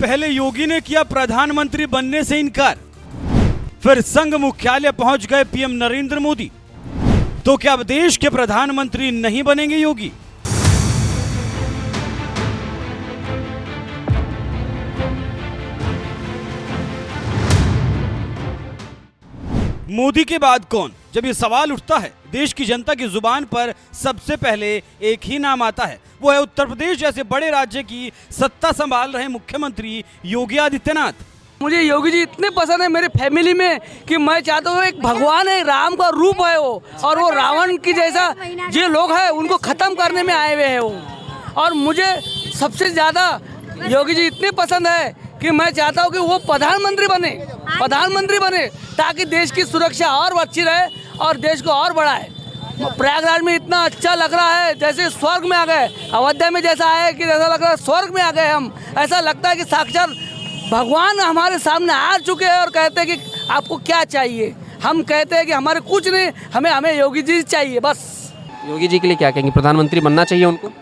पहले योगी ने किया प्रधानमंत्री बनने से इनकार, फिर संघ मुख्यालय पहुंच गए पीएम नरेंद्र मोदी। तो क्या अब देश के प्रधानमंत्री नहीं बनेंगे योगी? मोदी के बाद कौन? जब ये सवाल उठता है, देश की जनता की जुबान पर सबसे पहले एक ही नाम आता है, वो है उत्तर प्रदेश जैसे बड़े राज्य की सत्ता संभाल रहे मुख्यमंत्री योगी आदित्यनाथ। मुझे योगी जी इतने पसंद है मेरे फैमिली में कि मैं चाहता हूँ एक भगवान है, राम का रूप है वो, और वो रावण की जैसा जो लोग हैं उनको खत्म करने में आए हुए हैं वो। और मुझे सबसे ज़्यादा योगी जी इतने पसंद है कि मैं चाहता हूँ कि वो प्रधानमंत्री बने ताकि देश की सुरक्षा और अच्छी रहे और देश को और बढ़ाए। प्रयागराज में इतना अच्छा लग रहा है जैसे स्वर्ग में आ गए, अयोध्या में जैसा है कि जैसा लग रहा है स्वर्ग में आ गए हम। ऐसा लगता है कि साक्षात भगवान हमारे सामने आ चुके हैं और कहते हैं कि आपको क्या चाहिए। हम कहते हैं कि हमारे कुछ नहीं, हमें योगी जी चाहिए बस। योगी जी के लिए क्या कहेंगे, प्रधानमंत्री बनना चाहिए उनको?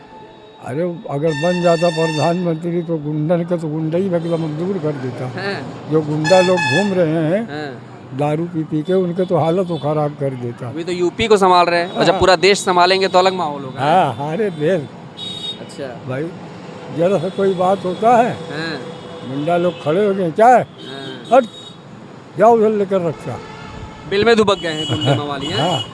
अरे अगर बन जाता प्रधानमंत्री तो गुंडन का तो गुंडा ही एकदम दूर कर देता। जो गुंडा लोग घूम रहे हैं दारू पी के, उनके तो हालत तो खराब कर देता। अभी तो यूपी को संभाल रहे हैं और जब पूरा देश संभालेंगे तो अलग माहौल होगा। हाँ, हमारे देश। अच्छा भाई जरा सा कोई बात होता है, गुंडा लोग खड़े हो गए, क्या है हट जाओ उधर लेकर रखा। बिल में दुबक गए हैं गुंडे मवाली। हाँ।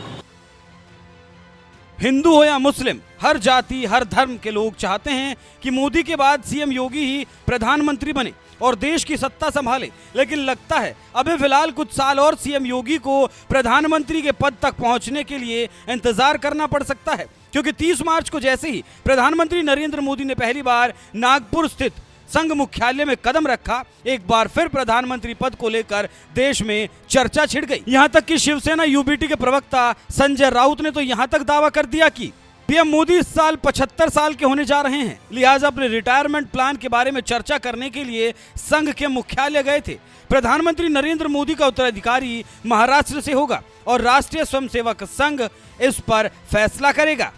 हिंदू हो या मुस्लिम, हर जाति हर धर्म के लोग चाहते हैं कि मोदी के बाद सीएम योगी ही प्रधानमंत्री बने और देश की सत्ता संभाले। लेकिन लगता है अभी फिलहाल कुछ साल और सीएम योगी को प्रधानमंत्री के पद तक पहुंचने के लिए इंतजार करना पड़ सकता है, क्योंकि 30 मार्च को जैसे ही प्रधानमंत्री नरेंद्र मोदी ने पहली बार नागपुर स्थित संघ मुख्यालय में कदम रखा, एक बार फिर प्रधानमंत्री पद को लेकर देश में चर्चा छिड़ गई। यहां तक कि शिवसेना यूबीटी के प्रवक्ता संजय राउत ने तो यहां तक दावा कर दिया कि पीएम मोदी इस साल 75 साल के होने जा रहे हैं, लिहाजा अपने रिटायरमेंट प्लान के बारे में चर्चा करने के लिए संघ के मुख्यालय गए थे। प्रधानमंत्री नरेंद्र मोदी का उत्तराधिकारी महाराष्ट्र से होगा और राष्ट्रीय स्वयंसेवक संघ इस पर फैसला करेगा।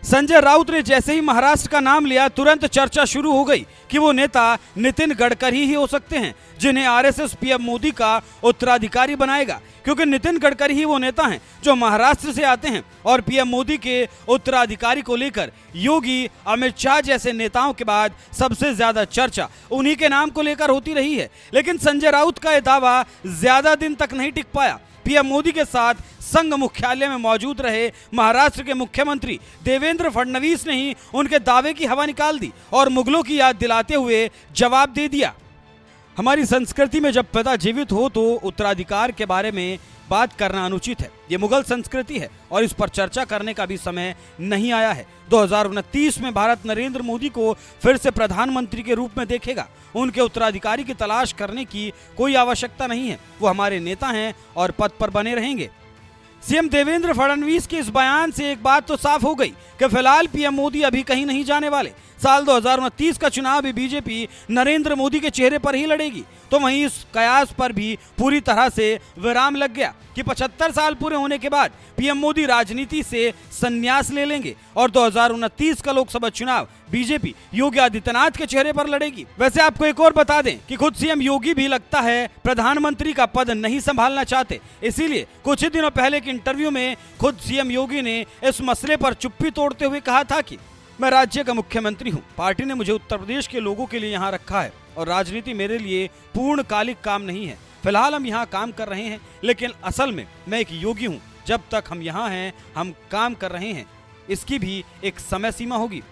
संजय राउत ने जैसे ही महाराष्ट्र का नाम लिया, तुरंत चर्चा शुरू हो गई कि वो नेता नितिन गडकरी ही हो सकते हैं जिन्हें आरएसएस पीएम मोदी का उत्तराधिकारी बनाएगा, क्योंकि नितिन गडकरी ही वो नेता हैं जो महाराष्ट्र से आते हैं और पीएम मोदी के उत्तराधिकारी को लेकर योगी, अमित शाह जैसे नेताओं के बाद सबसे ज्यादा चर्चा उन्हीं के नाम को लेकर होती रही है। लेकिन संजय राउत का यह दावा ज्यादा दिन तक नहीं टिक पाया। पीएम मोदी के साथ संघ मुख्यालय में मौजूद रहे महाराष्ट्र के मुख्यमंत्री देवेंद्र फडणवीस ने ही उनके दावे की हवा निकाल दी और मुगलों की याद दिलाते हुए जवाब दे दिया। हमारी संस्कृति में जब पिता जीवित हो तो उत्तराधिकार के बारे में बात करना अनुचित है। ये मुगल संस्कृति है और इस पर चर्चा करने का भी समय नहीं आया है। 2029 में भारत नरेंद्र मोदी को फिर से प्रधानमंत्री के रूप में देखेगा। उनके उत्तराधिकारी की तलाश करने की कोई आवश्यकता नहीं है, वो हमारे नेता हैं और पद पर बने रहेंगे। सीएम देवेंद्र फडणवीस के इस बयान से एक बात तो साफ हो गई कि फिलहाल पीएम मोदी अभी कहीं नहीं जाने वाले। साल 2029 का चुनाव भी बीजेपी नरेंद्र मोदी के चेहरे पर ही लड़ेगी। तो वहीं इस कयास पर भी पूरी तरह से विराम लग गया कि 75 साल पूरे होने के बाद पीएम मोदी राजनीति से संन्यास ले लेंगे और 2029 का लोकसभा चुनाव बीजेपी योगी आदित्यनाथ के चेहरे पर लड़ेगी। वैसे आपको एक और बता दें कि खुद सीएम योगी भी लगता है प्रधानमंत्री का पद नहीं संभालना चाहते। इसीलिए कुछ ही दिनों पहले के इंटरव्यू में खुद सीएम योगी ने इस मसले पर चुप्पी तोड़ते हुए कहा था कि मैं राज्य का मुख्यमंत्री हूं, पार्टी ने मुझे उत्तर प्रदेश के लोगों के लिए यहाँ रखा है और राजनीति मेरे लिए पूर्णकालिक काम नहीं है। फिलहाल हम यहाँ काम कर रहे हैं, लेकिन असल में मैं एक योगी हूँ। जब तक हम यहाँ हैं हम काम कर रहे हैं, इसकी भी एक समय सीमा होगी।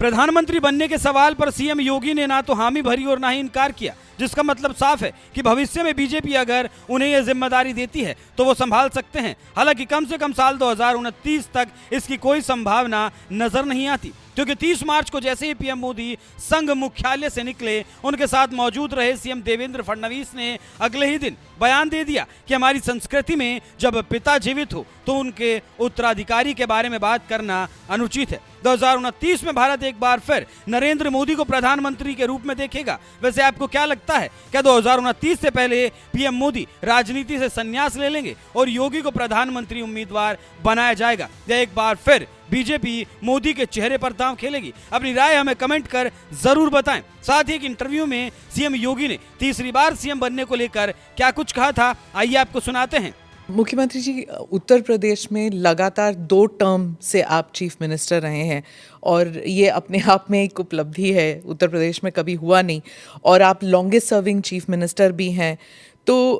प्रधानमंत्री बनने के सवाल पर सीएम योगी ने ना तो हामी भरी और ना ही इनकार किया, जिसका मतलब साफ है कि भविष्य में बीजेपी अगर उन्हें यह जिम्मेदारी देती है तो वो संभाल सकते हैं। हालांकि कम से कम साल 2029 तक इसकी कोई संभावना नजर नहीं आती, क्योंकि 30 मार्च को जैसे ही पीएम मोदी संघ मुख्यालय से निकले, उनके साथ मौजूद रहे सीएम देवेंद्र फडणवीस ने अगले ही दिन बयान दे दिया कि हमारी संस्कृति में जब पिता जीवित हो तो उनके उत्तराधिकारी के बारे में बात करना अनुचित है। 2029 में भारत एक बार फिर नरेंद्र मोदी को प्रधानमंत्री के रूप में देखेगा? वैसे आपको क्या लगता है, क्या 2029 से पहले पीएम मोदी राजनीति से संन्यास ले लेंगे और योगी को प्रधानमंत्री उम्मीदवार बनाया जाएगा, या एक बार फिर बीजेपी मोदी के चेहरे पर दांव खेलेगी? अपनी राय हमें कमेंट कर जरूर बताएं। साथ ही एक इंटरव्यू में सीएम योगी ने तीसरी बार सीएम बनने को लेकर क्या कुछ कहा था, आइए आपको सुनाते हैं। मुख्यमंत्री जी, उत्तर प्रदेश में लगातार 2 टर्म से आप चीफ मिनिस्टर रहे हैं और ये अपने आप में एक उपलब्धि है, उत्तर प्रदेश में कभी हुआ नहीं, और आप लॉन्गेस्ट सर्विंग चीफ मिनिस्टर भी हैं। तो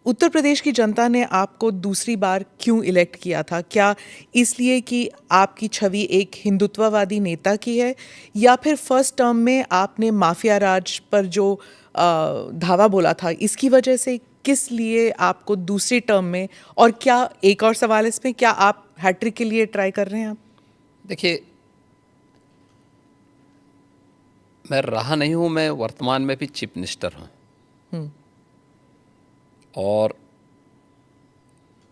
उत्तर प्रदेश की जनता ने आपको दूसरी बार क्यों इलेक्ट किया था? क्या इसलिए कि आपकी छवि एक हिंदुत्ववादी नेता की है, या फिर फर्स्ट टर्म में आपने माफिया राज पर जो धावा बोला था इसकी वजह से? किस लिए आपको दूसरी टर्म में, और क्या एक और सवाल इसमें, क्या आप हैट्रिक के लिए ट्राई कर रहे हैं? आप देखिए, मैं रहा नहीं हूँ, मैं वर्तमान में भी चीफ मिनिस्टर हूँ और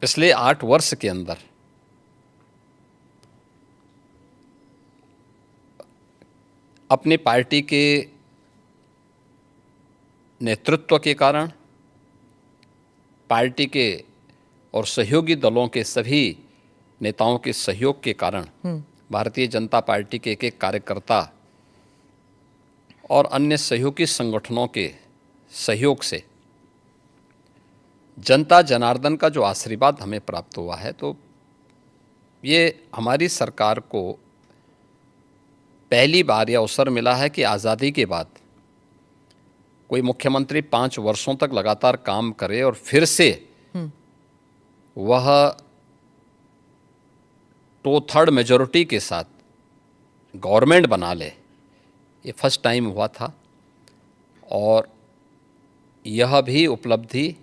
पिछले 8 वर्ष के अंदर अपनी पार्टी के नेतृत्व के कारण, पार्टी के और सहयोगी दलों के सभी नेताओं के सहयोग के कारण, भारतीय जनता पार्टी के एक कार्यकर्ता और अन्य सहयोगी संगठनों के सहयोग से जनता जनार्दन का जो आशीर्वाद हमें प्राप्त हुआ है, तो ये हमारी सरकार को पहली बार यह अवसर मिला है कि आज़ादी के बाद कोई मुख्यमंत्री 5 वर्षों तक लगातार काम करे और फिर से वह 2/3 मेजॉरिटी के साथ गवर्नमेंट बना ले। ये फर्स्ट टाइम हुआ था और यह भी उपलब्धि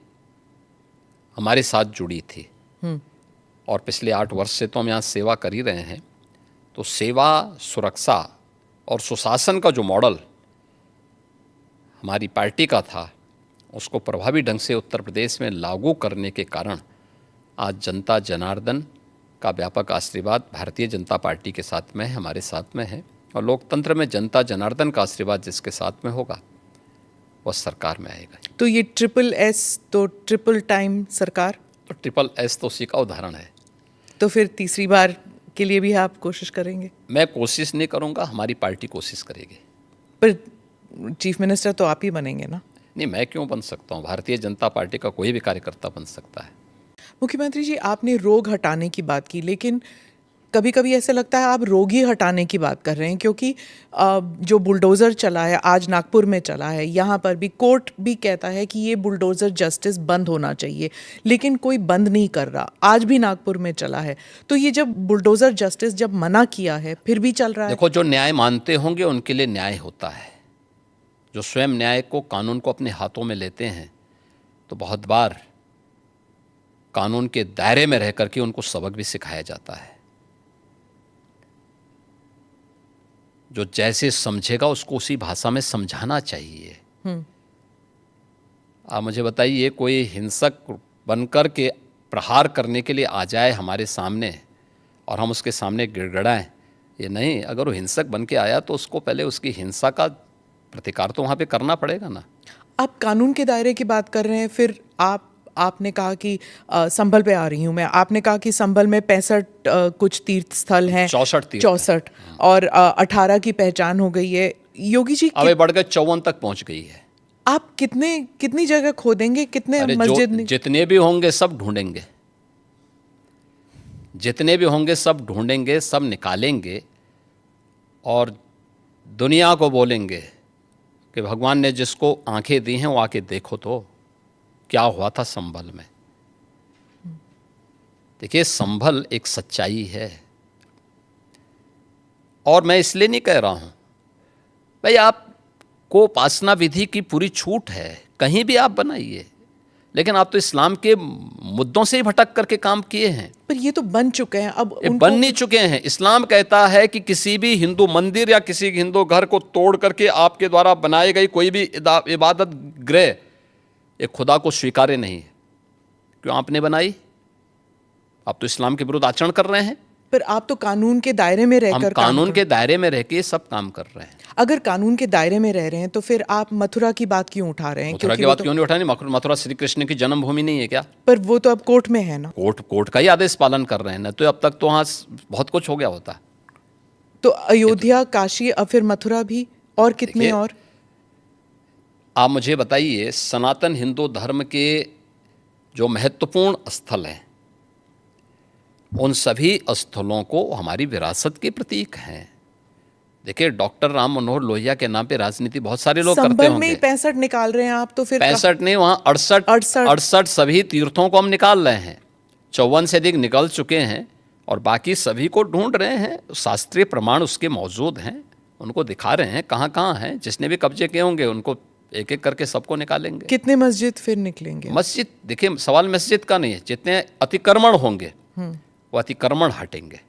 हमारे साथ जुड़ी थी। और पिछले 8 वर्ष से तो हम यहाँ सेवा कर ही रहे हैं, तो सेवा, सुरक्षा और सुशासन का जो मॉडल हमारी पार्टी का था, उसको प्रभावी ढंग से उत्तर प्रदेश में लागू करने के कारण आज जनता जनार्दन का व्यापक आशीर्वाद भारतीय जनता पार्टी के साथ में है, हमारे साथ में है। और लोकतंत्र में जनता जनार्दन का आशीर्वाद जिसके साथ में होगा वह सरकार में आएगा। तो ये SSS तो ट्रिपल टाइम सरकार, तो SSS तो उसी का उदाहरण है। तो फिर तीसरी बार के लिए भी आप कोशिश करेंगे? मैं कोशिश नहीं करूंगा, हमारी पार्टी कोशिश करेगी। पर चीफ मिनिस्टर तो आप ही बनेंगे ना? नहीं, मैं क्यों बन सकता हूँ? भारतीय जनता पार्टी का कोई भी कार्यकर्ता बन सकता है। मुख्यमंत्री जी, आपने रोग हटाने की बात की, लेकिन कभी कभी ऐसा लगता है आप रोग ही हटाने की बात कर रहे हैं, क्योंकि जो बुलडोज़र चला है, आज नागपुर में चला है, यहाँ पर भी कोर्ट भी कहता है कि ये बुलडोज़र जस्टिस बंद होना चाहिए, लेकिन कोई बंद नहीं कर रहा। आज भी नागपुर में चला है, तो ये जब बुलडोज़र जस्टिस जब मना किया है फिर भी चल रहा है। देखो, जो न्याय मानते होंगे उनके लिए न्याय होता है। जो स्वयं न्याय को, कानून को अपने हाथों में लेते हैं, तो बहुत बार कानून के दायरे में रह करके उनको सबक भी सिखाया जाता है। जो जैसे समझेगा उसको उसी भाषा में समझाना चाहिए। आप मुझे बताइए, कोई हिंसक बनकर के प्रहार करने के लिए आ जाए हमारे सामने और हम उसके सामने गिड़गिड़ाएं? ये नहीं। अगर वो हिंसक बन के आया तो उसको पहले उसकी हिंसा का प्रतिकार तो वहाँ पे करना पड़ेगा ना। आप कानून के दायरे की बात कर रहे हैं, फिर आपने कहा कि संभल पे आ रही हूँ मैं, आपने कहा कि संभल में 65 कुछ तीर्थ स्थल हैं, 64 और 18 की पहचान हो गई है। योगी जी अब बढ़ गए 54 तक पहुँच गई है। आप कितनी जगह खोदेंगे? कितने मस्जिद? जितने भी होंगे सब ढूंढेंगे, जितने भी होंगे सब ढूंढेंगे, सब निकालेंगे और दुनिया को बोलेंगे कि भगवान ने जिसको आंखें दी हैं वो आके देखो तो क्या हुआ था संभल में। देखिए, संभल एक सच्चाई है और मैं इसलिए नहीं कह रहा हूं भाई आपको उपासना विधि की पूरी छूट है, कहीं भी आप बनाइए, लेकिन आप तो इस्लाम के मुद्दों से ही भटक करके काम किए हैं। पर ये तो बन चुके हैं, अब बन नहीं चुके हैं। इस्लाम कहता है कि किसी भी हिंदू मंदिर या किसी हिंदू घर को तोड़ करके आपके द्वारा बनाई गई कोई भी इबादत गृह एक खुदा को स्वीकार्य नहीं है। क्यों आपने बनाई? आप तो इस्लाम के विरुद्ध आचरण कर रहे हैं। पर आप तो कानून के दायरे में हम रहकर काम कानून कर- के दायरे में रह के ये सब काम कर रहे हैं। अगर कानून के दायरे में रह रहे हैं तो फिर आप मथुरा की बात क्यों उठा रहे हैं? मथुरा क्योंकि की वो बात तो- क्यों नहीं उठानी? मथुरा श्री कृष्ण की जन्मभूमि नहीं है क्या? पर वो तो अब कोर्ट में है ना। कोर्ट का ही आदेश पालन कर रहे हैं ना, तो अब तक तो वहाँ बहुत कुछ हो गया होता। तो अयोध्या, काशी, अब फिर मथुरा भी, और कितने देखिए, और? आप मुझे बताइए, सनातन हिंदू धर्म के जो महत्वपूर्ण स्थल हैं, उन सभी स्थलों को हमारी विरासत के प्रतीक हैं। देखिए, डॉक्टर राम मनोहर लोहिया के नाम पे राजनीति बहुत सारे लोग करते संभल में ही होंगे। 65 निकाल रहे हैं आप, तो फिर 65 नहीं, वहाँ 68 सभी तीर्थों को हम निकाल रहे हैं। 54 से अधिक निकल चुके हैं और बाकी सभी को ढूंढ रहे हैं। शास्त्रीय प्रमाण उसके मौजूद हैं, उनको दिखा रहे हैं कहाँ कहाँ हैं। जिसने भी कब्जे किए होंगे उनको एक एक करके सबको निकालेंगे। कितने मस्जिद फिर निकलेंगे? मस्जिद, देखिए, सवाल मस्जिद का नहीं है, जितने अतिक्रमण होंगे वो अतिक्रमण हटेंगे।